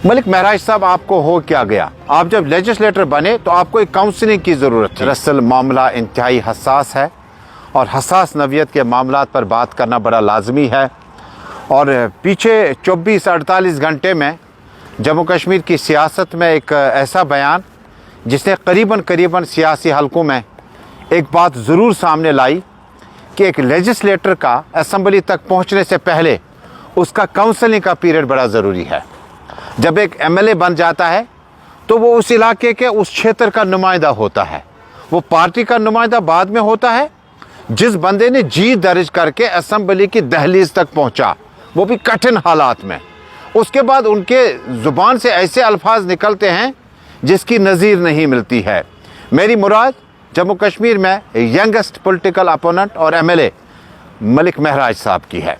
मलिक महराज साहब, आपको हो क्या गया? आप जब लेजिस्लेटर बने तो आपको एक काउंसलिंग की जरूरत थी। दरअसल मामला इंतहाई हसास है और हसास नवियत के मामलात पर बात करना बड़ा लाजमी है। और पीछे 24-48 घंटे में जम्मू कश्मीर की सियासत में एक ऐसा बयान जिसने करीबन सियासी हलकों में एक बात ज़रूर सामने लाई कि एक लेजिस्लेटर का असम्बली तक पहुंचने से पहले उसका काउंसलिंग का पीरियड बड़ा ज़रूरी है। जब एक एमएलए बन जाता है तो वो उस इलाके के, उस क्षेत्र का नुमाइंदा होता है, वो पार्टी का नुमाइंदा बाद में होता है। जिस बंदे ने जी दर्ज करके असम्बली की दहलीज तक पहुंचा, वो भी कठिन हालात में, उसके बाद उनके ज़ुबान से ऐसे अल्फाज निकलते हैं जिसकी नज़ीर नहीं मिलती है। मेरी मुराद जम्मू कश्मीर में यंगेस्ट पॉलिटिकल अपोनेंट और एमएलए मलिक महराज साहब की है।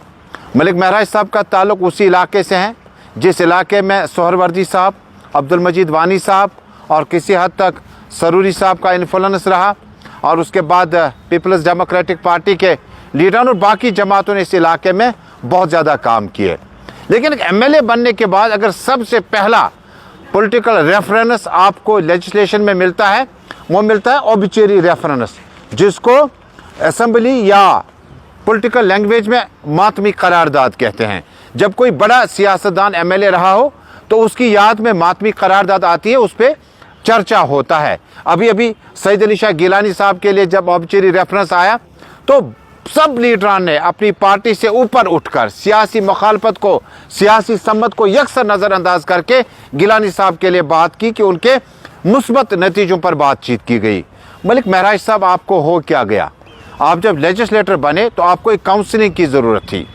मलिक महराज साहब का ताल्लुक़ उसी इलाके से है जिस इलाके में सोहरवर्दी साहब, अब्दुल मजीद वानी साहब और किसी हद तक सरूरी साहब का इन्फ्लुएंस रहा, और उसके बाद पीपल्स डेमोक्रेटिक पार्टी के लीडर और बाकी जमातों ने इस इलाके में बहुत ज़्यादा काम किए। लेकिन एक एमएलए बनने के बाद अगर सबसे पहला पॉलिटिकल रेफरेंस आपको लेजिस्लेशन में मिलता है, वो मिलता है ऑबिचुरी रेफरेंस, जिसको असेंबली या पॉलिटिकल लैंग्वेज में मातमी करारदाद कहते हैं। जब कोई बड़ा सियासतदान एमएलए रहा हो तो उसकी याद में मातमी करारदाद आती है, उस पर चर्चा होता है। अभी सईद अली शाह गिलानी साहब के लिए जब ऑबिचुरी रेफरेंस आया तो सब लीडरान ने अपनी पार्टी से ऊपर उठकर सियासी मुखालफत को, सियासी सम्मत को यकसर नज़रअंदाज करके गिलानी साहब के लिए बात की कि उनके मुस्बत नतीजों पर बातचीत की गई। मलिक महराज साहब, आपको हो क्या गया? आप जब लेजिस्लेटर बने तो आपको एक काउंसलिंग की ज़रूरत थी।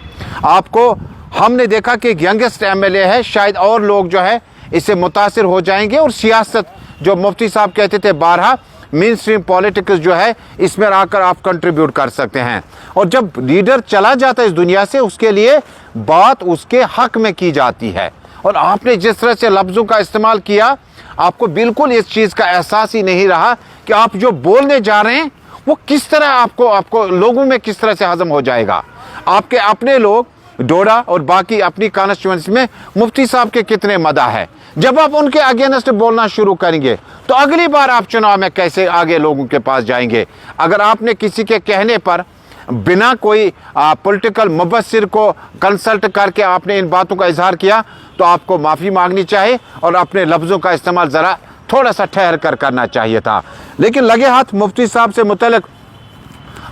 आपको, हमने देखा कि एक यंगेस्ट एमएलए है, शायद और लोग जो है इससे मुतासिर हो जाएंगे और सियासत, जो मुफ्ती साहब कहते थे बारहा, मेन स्ट्रीम पॉलिटिक्स जो है, इसमें आकर आप कंट्रीब्यूट कर सकते हैं। और जब लीडर चला जाता है इस दुनिया से, उसके लिए बात उसके हक में की जाती है। और आपने जिस तरह से लफ्ज़ों का इस्तेमाल किया, आपको बिल्कुल इस चीज़ का एहसास ही नहीं रहा कि आप जो बोलने जा रहे हैं वो किस तरह आपको लोगों में किस तरह से हजम हो जाएगा। आपके अपने लोग डोडा और बाकी अपनी कॉन्स्टिट्यूएंसी में मुफ्ती साहब के कितने मदा है। जब आप उनके अगेंस्ट बोलना शुरू करेंगे तो अगली बार आप चुनाव में कैसे आगे लोगों के पास जाएंगे? अगर आपने किसी के कहने पर बिना कोई पॉलिटिकल मुबस्सिर को कंसल्ट करके आपने इन बातों का इजहार किया तो आपको माफ़ी मांगनी चाहिए और अपने लफ्ज़ों का इस्तेमाल ज़रा थोड़ा सा ठहर कर करना चाहिए था। लेकिन लगे हाथ मुफ्ती साहब से मुतल्लिक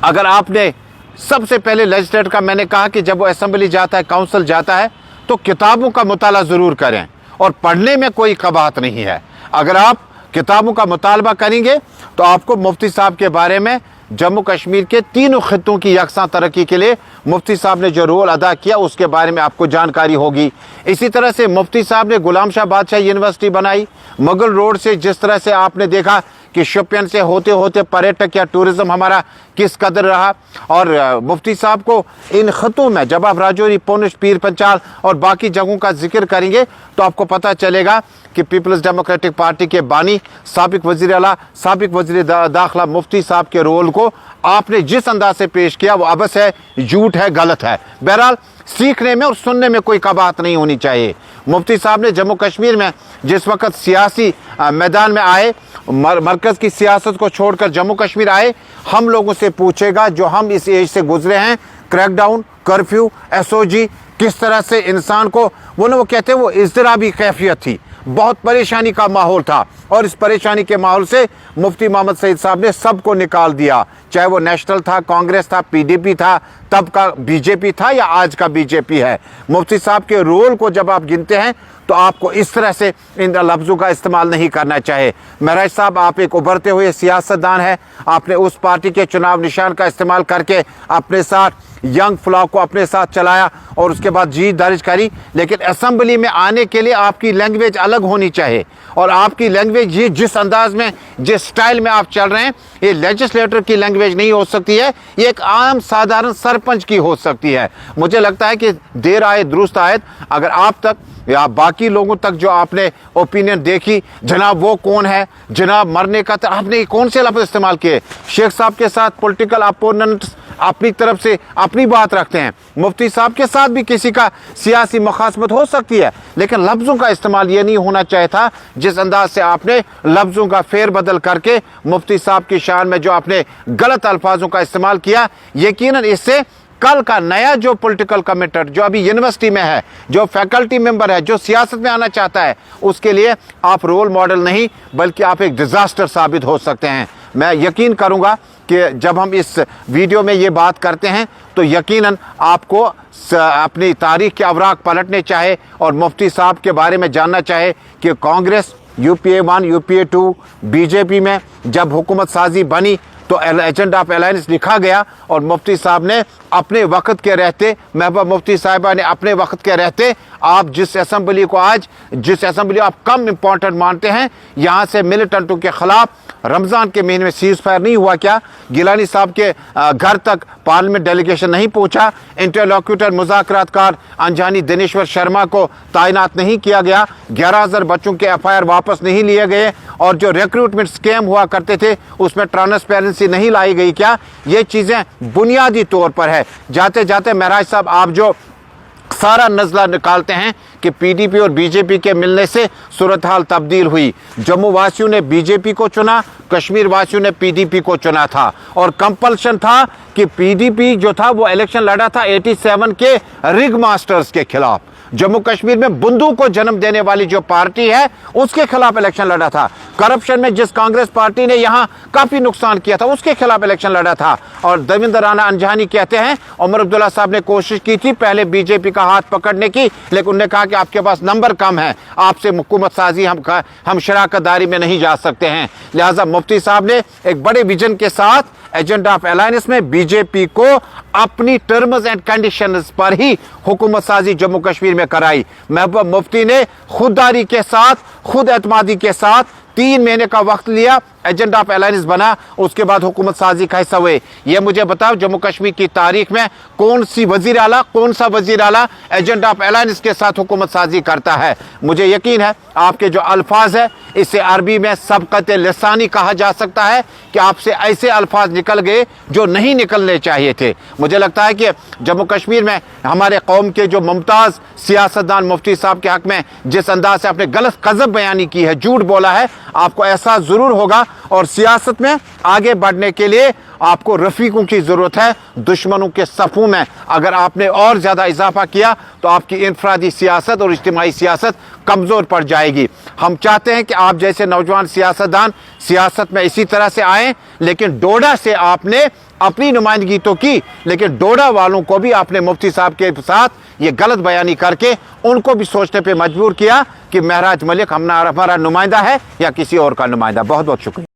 अगर आपने सबसे पहले लेजिस्लेटर का, मैंने कहा कि जब वो असेंबली जाता है, काउंसिल जाता है, तो किताबों का मुताला ज़रूर करें और पढ़ने में कोई कबाहत नहीं है। अगर आप किताबों का मुतालबा करेंगे तो आपको मुफ्ती साहब के बारे में, जम्मू कश्मीर के तीनों खित्तों की यकसा तरक्की के लिए मुफ्ती साहब ने जो रोल अदा किया उसके बारे में आपको जानकारी होगी। इसी तरह से मुफ्ती साहब ने गुलाम शाह बादशाह यूनिवर्सिटी बनाई। मुगल रोड से जिस तरह से आपने देखा कि शोपियान से होते होते पर्यटक या टूरिज़्म हमारा किस कदर रहा। और मुफ्ती साहब को इन खतों में जब आप राजौरी, पुंछ, पीर पंचाल और बाकी जगहों का जिक्र करेंगे तो आपको पता चलेगा कि पीपल्स डेमोक्रेटिक पार्टी के बानी, साबिक वज़ीर आला, साबिक वज़ीर दाखिला मुफ्ती साहब के रोल को आपने जिस अंदाज से पेश किया वो अबस है, झूठ है, गलत है। बहरहाल सीखने में और सुनने में कोई कबाहत नहीं होनी चाहिए। मुफ्ती साहब ने जम्मू कश्मीर में जिस वक्त सियासी मैदान में आए, मरकज़ की सियासत को छोड़कर जम्मू कश्मीर आए, हम लोगों से पूछेगा जो हम इस एज से गुजरे हैं, क्रैकडाउन, कर्फ्यू, एसओजी, किस तरह से इंसान को वो कहते हैं वो इज़्तिराबी कैफियत थी, बहुत परेशानी का माहौल था। और इस परेशानी के माहौल से मुफ्ती मोहम्मद सईद साहब ने सबको निकाल दिया, चाहे वो नेशनल था, कांग्रेस था, पीडीपी था, तब का बीजेपी था या आज का बीजेपी है। मुफ्ती साहब के रोल को जब आप गिनते हैं तो आपको इस तरह से इन लफ्ज़ों का इस्तेमाल नहीं करना चाहिए। महराज साहब, आप एक उभरते हुए सियासतदान हैं। आपने उस पार्टी के चुनाव निशान का इस्तेमाल करके अपने साथ यंग फ्लॉक को अपने साथ चलाया और उसके बाद जीत दर्ज करी। लेकिन असेंबली में आने के लिए आपकी लैंग्वेज अलग होनी चाहिए और आपकी लैंग्वेज, ये जिस अंदाज में, जिस स्टाइल में आप चल रहे हैं, ये लेजिस्लेटर की लैंग्वेज नहीं हो सकती है, ये एक आम साधारण सरपंच की हो सकती है। मुझे लगता है कि देर आए दुरुस्त आयत, अगर आप तक या बाकी लोगों तक जो आपने ओपिनियन देखी, जनाब वो कौन है, जनाब मरने का, आपने कौन से लफ्ज़ इस्तेमाल किए? शेख साहब के साथ पॉलिटिकल अपोनेंट्स अपनी तरफ से अपनी बात रखते हैं। मुफ्ती साहब के साथ भी किसी का सियासी मुखासमत हो सकती है, लेकिन लफ्ज़ों का इस्तेमाल ये नहीं होना चाहिए था जिस अंदाज से आपने लफ्ज़ों का फेरबदल करके मुफ्ती साहब की शान में जो आपने गलत अल्फाजों का इस्तेमाल किया। यकीनन इससे कल का नया जो पॉलिटिकल कमिटर जो अभी यूनिवर्सिटी में है, जो फैकल्टी मेंबर है, जो सियासत में आना चाहता है, उसके लिए आप रोल मॉडल नहीं बल्कि आप एक डिजास्टर साबित हो सकते हैं। मैं यकीन करूंगा कि जब हम इस वीडियो में ये बात करते हैं तो यकीनन आपको अपनी तारीख के अवराक पलटने चाहे और मुफ्ती साहब के बारे में जानना चाहे कि कांग्रेस UPA 1 UPA 2 बीजेपी में जब हुकूमत साजी बनी तो एजेंडा ऑफ अलायंस लिखा गया और मुफ्ती साहब ने अपने वक्त के रहते, महबूबा मुफ्ती साहिबा ने अपने वक्त के रहते, आप जिस असेंबली आप कम इम्पोर्टेंट मानते हैं, यहाँ से मिलिटेंटों के खिलाफ रमज़ान के महीने में सीज फायर नहीं हुआ क्या? गिलानी साहब के घर तक पार्लियामेंट डेलीगेशन नहीं पहुंचा? इंटरलोक्यूटर मुज़ाकरातकार अंजानी दिनेश्वर शर्मा को तैनात नहीं किया गया? 11,000 बच्चों के FIR वापस नहीं लिए गए? और जो रिक्रूटमेंट स्कैम हुआ करते थे उसमें ट्रांसपेरेंसी नहीं लाई गई क्या? ये चीज़ें बुनियादी तौर पर है। जाते जाते महराज साहब, आप जो सारा नज़ला निकालते हैं कि PDP और BJP के मिलने से सूरत हाल तब्दील हुई। जम्मू वासियों ने BJP को चुना, कश्मीर वासियों ने PDP को चुना था और कंपल्शन था कि PDP जो था वो इलेक्शन लड़ा था 87 के रिग मास्टर्स के खिलाफ। जम्मू कश्मीर में बंदूक को जन्म देने वाली जो पार्टी है उसके खिलाफ इलेक्शन लड़ा था। करप्शन में जिस कांग्रेस पार्टी ने यहाँ काफी नुकसान किया था उसके खिलाफ इलेक्शन लड़ा था। और देवेंद्र राणा अंजानी कहते हैं उमर अब्दुल्ला साहब ने कोशिश की थी पहले BJP का हाथ पकड़ने की, लेकिन उन्होंने कहा कि आपके पास नंबर कम है, आपसे हुकूमत साजी हम शराकतदारी में नहीं जा सकते हैं। लिहाजा मुफ्ती साहब ने एक बड़े विजन के साथ एजेंडा ऑफ अलायंस में BJP को अपनी टर्म्स एंड कंडीशंस पर ही हुकूमत साजी जम्मू कश्मीर में कराई। महबूबा मुफ्ती ने खुददारी के साथ, खुद एतमादी के साथ 3 महीने का वक्त लिया, एजेंडा ऑफ अलायंस बना, उसके बाद हुकूमत साजी का हिस्सा हुए। ये मुझे बताओ जम्मू कश्मीर की तारीख में कौन सा वजीर आला एजेंडा ऑफ अलायंस के साथ हुकूमत साजी करता है? मुझे यकीन है आपके जो अल्फाज है इसे अरबी में सबकत लिसानी कहा जा सकता है कि आपसे ऐसे अल्फाज निकल गए जो नहीं निकलने चाहिए थे। मुझे लगता है कि जम्मू कश्मीर में हमारे कौम के जो मुमताज़ सियासतदान मुफ्ती साहब के हक में जिस अंदाज से आपने गलत कज़ब बयानी की है, झूठ बोला है, आपको एहसास ज़रूर होगा। और सियासत में आगे बढ़ने के लिए आपको रफीकों की ज़रूरत है। दुश्मनों के सफ़ों में अगर आपने और ज़्यादा इजाफा किया तो आपकी इनफरादी सियासत और इज्तिमाई सियासत कमज़ोर पड़ जाएगी। हम चाहते हैं कि आप जैसे नौजवान सियासतदान सियासत में इसी तरह से आएँ, लेकिन डोडा से आपने अपनी नुमाइंदगी तो की, लेकिन डोडा वालों को भी आपने मुफ्ती साहब के साथ ये गलत बयानी करके उनको भी सोचने पे मजबूर किया कि महराज मलिक हमारा नुमाइंदा है या किसी और का नुमाइंदा। बहुत बहुत शुक्रिया।